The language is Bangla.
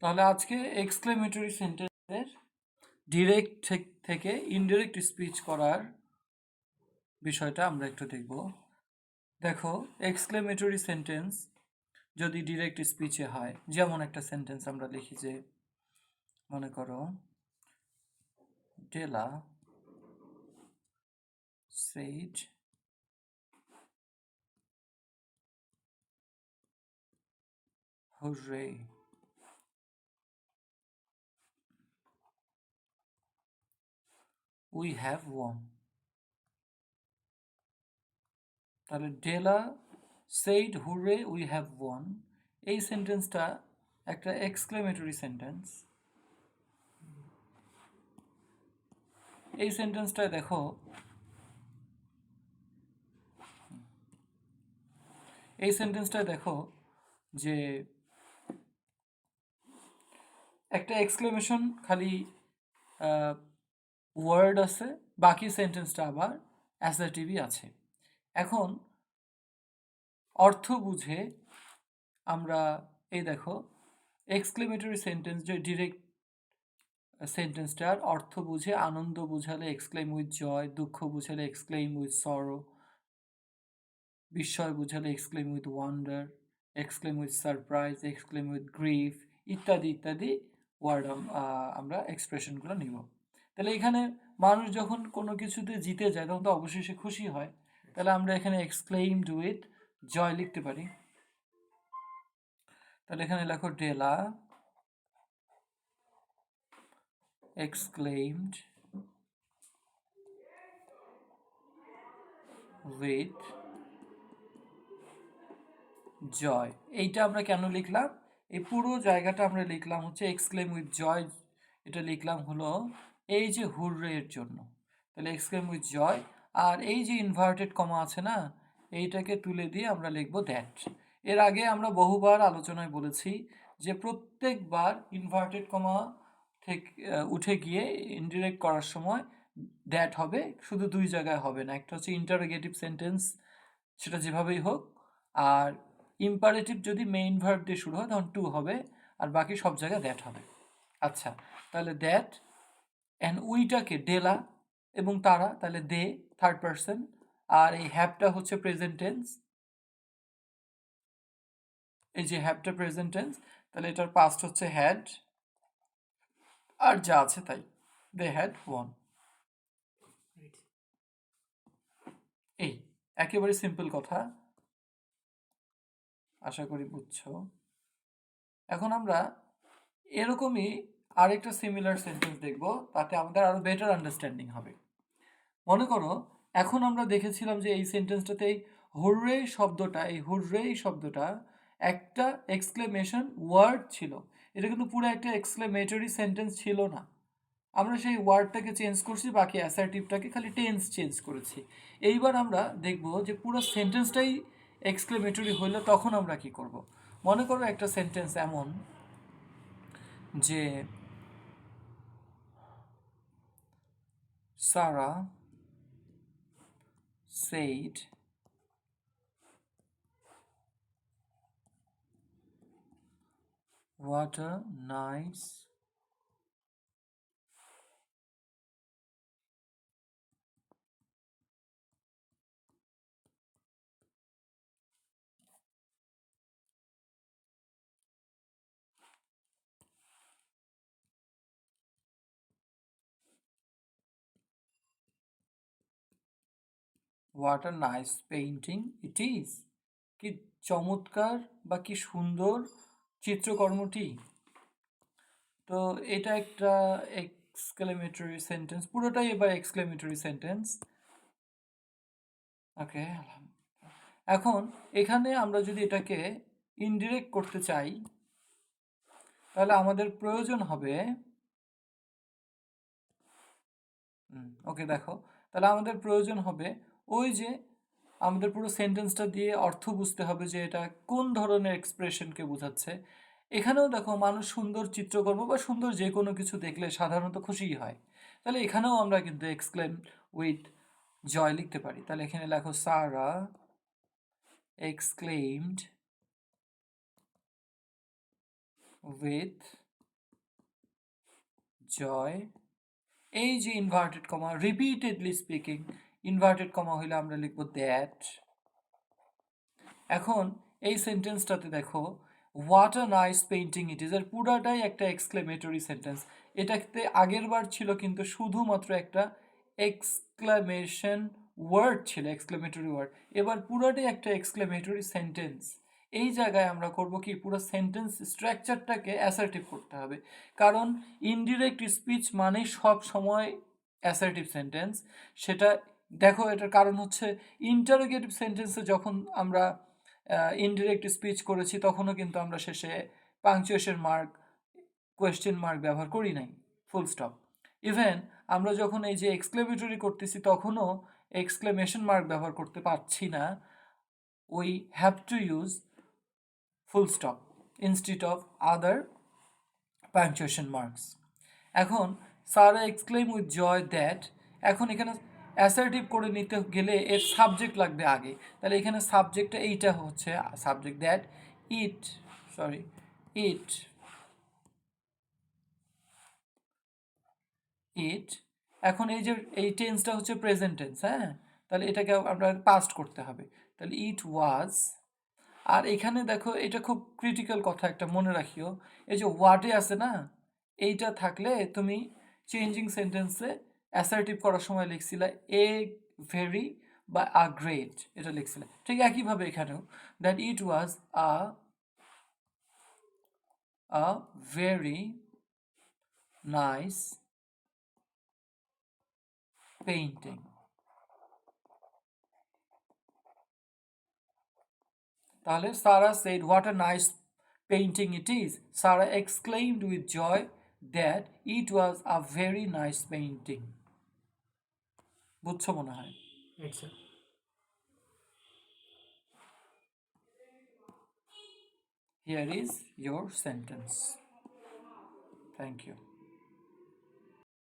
তাহলে আজকে এক্সক্লেমেটরি সেন্টেন্সের ডিরেক্ট থেকে ইনডিরেক্ট স্পিচ করার বিষয়টা আমরা একটু দেখব। দেখো, এক্সক্লেমেটরি সেন্টেন্স যদি ডিরেক্ট স্পিচে হয়, যেমন একটা সেন্টেন্স আমরা লিখি যে, মনে করো ডেলা said hooray, we have won। তাহলে ডেলা said hooray, we have won, এই সেন্টেন্সটা একটা এক্সক্লেমেটরি সেন্টেন্স। এই সেন্টেন্সটায় দেখো, যে একটা এক্সক্লেমেশন খালি ওয়ার্ড আছে, বাকি সেন্টেন্সটা আবার অ্যাসার্টিভই আছে। এখন অর্থ বুঝে আমরা এই দেখো, এক্সক্লেমেটরি সেন্টেন্স যে ডিরেক্ট সেন্টেন্সটার অর্থ বুঝে আনন্দ বুঝালে এক্সক্লেম উইথ জয়, দুঃখ বুঝালে এক্সক্লেম উইথ সরো, বিস্ময় বুঝালে exclaim with wonder, exclaim with surprise, exclaim with grief, ইত্যাদি ইত্যাদি ওয়ার্ড আমরা এক্সপ্রেশনগুলো নিব। তাহলে এখানে মানুষ যখন কোনো কিছুতে জিতে যায় তখন তো অবশ্যই সে খুশি হয়। তাহলে আমরা এখানে এক্সক্লেইমড উইথ জয় লিখতে পারি। তাহলে এখানে লেখো ডেলা exclaimed with joy। এইটা আমরা কেন লিখলাম? এই পুরো জায়গাটা আমরা লিখলাম হচ্ছে এক্সক্লেম উইথ জয়, এটা লিখলাম হলো এই যে হুররে এর জন্য। তাহলে এক্সক্লেম উইথ জয়, আর এই যে ইনভার্টেড কমা আছে না, এইটাকে তুলে দিয়ে আমরা লিখব দ্যাট। এর আগে আমরা বহুবার আলোচনায় বলেছি যে প্রত্যেকবার ইনভার্টেড কমা থেকে উঠে গিয়ে ইনডিরেক্ট করার সময় দ্যাট হবে, শুধু দুই জায়গায় হবে না। একটা হচ্ছে ইন্টারোগেটিভ সেন্টেন্স, সেটা যেভাবেই হোক, আর ইম্পারেটিভ যদি মেইন ভার্ব দিয়ে শুরু হয় তখন টু হবে, আর বাকি সব জায়গায় দ্যাট হবে। আচ্ছা, তাহলে দ্যাট অ্যান্ড উইটাকে ডেলা এবং তারা, তাহলে দে থার্ড পারসন, আর এই হ্যাভটা হচ্ছে প্রেজেন্ট টেন্স। এই যে হ্যাভটা প্রেজেন্ট টেন্স, তাহলে এটার পাস্ট হচ্ছে হ্যাড, আর যা আছে তাই, দে হ্যাড ওয়ান। এই একেবারে সিম্পল কথা, আশা করি বুঝছো। এখন আমরা এরকমই আরেকটা সিমিলার সেন্টেন্স দেখব, তাতে আমাদের আরো বেটার আন্ডারস্ট্যান্ডিং হবে। মনে করো, এখন আমরা দেখেছিলাম যে এই সেন্টেন্সটাতে হুররে শব্দটা, এই হুররে শব্দটা একটা এক্সক্লেমেশন ওয়ার্ড ছিল। এটা কিন্তু পুরো একটা এক্সক্লেমেটরি সেন্টেন্স ছিল না। আমরা সেই ওয়ার্ডটাকে চেঞ্জ করছি, বাকি অ্যাসার্টিভটাকে খালি টেন্স চেঞ্জ করেছি। এইবার আমরা দেখব যে পুরো সেন্টেন্সটাই এক্সক্লেমেটরি হইলে তখন আমরা কি করব। মনে করো একটা সেন্টেন্স এমন যে সারা said what a nice what a nice painting it is, কি চমৎকার বা কি সুন্দর চিত্রকর্মটি। তো এটা একটা এক্সক্লেমেটরি সেন্টেন্স, পুরোটাই এবার এক্সক্লেমেটরি সেন্টেন্স। ওকে, এখন এখানে আমরা যদি এটাকে ইনডিরেক্ট করতে চাই, তাহলে আমাদের প্রয়োজন হবে, ওকে দেখো, তাহলে আমাদের প্রয়োজন হবে ওই যে আমাদের পুরো সেন্টেন্সটা দিয়ে অর্থ বুঝতে হবে যে এটা কোন ধরনের এক্সপ্রেশনকে বোঝাচ্ছে। এখানেও দেখো, মানুষ সুন্দর চিত্রকর্ম বা সুন্দর যে কোনো কিছু দেখলে সাধারণত খুশিই হয়। তাহলে এখানেও আমরা কিন্তু এক্সক্লেম উইথ জয় লিখতে পারি। তাহলে এখানে লেখো সারা এক্সক্লেইমড উইথ joy, এই যে inverted comma, repeatedly speaking, inverted comma হইলে আমরা লিখব দ্যাট। এখন এই সেন্টেন্সটাতে দেখো, what a nice painting it is, এর পুরাটাই একটা এক্সক্লেমেটরি সেন্টেন্স। এটাতে আগের বার ছিল কিন্তু শুধুমাত্র একটা এক্সক্লামেশন ওয়ার্ড ছিল, এক্সক্লেমেটরি ওয়ার্ড। এবার পুরাটাই একটা এক্সক্লেমেটরি সেন্টেন্স। এই জায়গায় আমরা করব কি, পুরো সেন্টেন্স স্ট্রাকচারটাকে অ্যাসার্টিভ করতে হবে, কারণ ইনডিরেক্ট স্পিচ মানেই সব সময় অ্যাসার্টিভ সেন্টেন্স। সেটা দেখো, এটার কারণ হচ্ছে ইন্টারোগেটিভ সেন্টেন্সে যখন আমরা ইনডিরেক্ট স্পিচ করেছি তখনও কিন্তু আমরা শেষে পাংচুয়েশন মার্ক, কোয়েশ্চেন মার্ক ব্যবহার করি নাই, ফুল স্টপ। ইভেন আমরা যখন এই যে এক্সক্লেমেটরি করতেছি তখনও এক্সক্লেমেশন মার্ক ব্যবহার করতে পারছি না, we have to use full stop instead of other punctuation marks. এখন সারা এক্সক্লেম উইথ জয় দ্যাট, এখন এখানে অ্যাসার্টিভ করে নিতে গেলে এর সাবজেক্ট লাগবে আগে, তাহলে এখানে সাবজেক্টটা এইটা হচ্ছে subject, that it, sorry it, it. এখন এই যে এই টেন্সটা হচ্ছে প্রেজেন্ট টেন্স, হ্যাঁ, তাহলে এটাকে আমরা পাস্ট করতে হবে, তাহলে ইট ওয়াজ। আর এখানে দেখো, এটা খুব ক্রিটিক্যাল কথা একটা মনে রাখিও, এই যে ওয়াটে আছে না, এইটা থাকলে তুমি চেঞ্জিং সেন্টেন্সে অ্যাসার্টিভ করার সময় লিখছিলে এ ভেরি বা আ গ্রেট, এটা লিখছিলে। ঠিক একইভাবে এখানেও, that it was a very nice painting. তাহলে সারা said what a nice painting it is. Sarah exclaimed with joy that it was a very nice painting. বুঝছো মনে হয়? আচ্ছা, Here is your sentence. Thank you.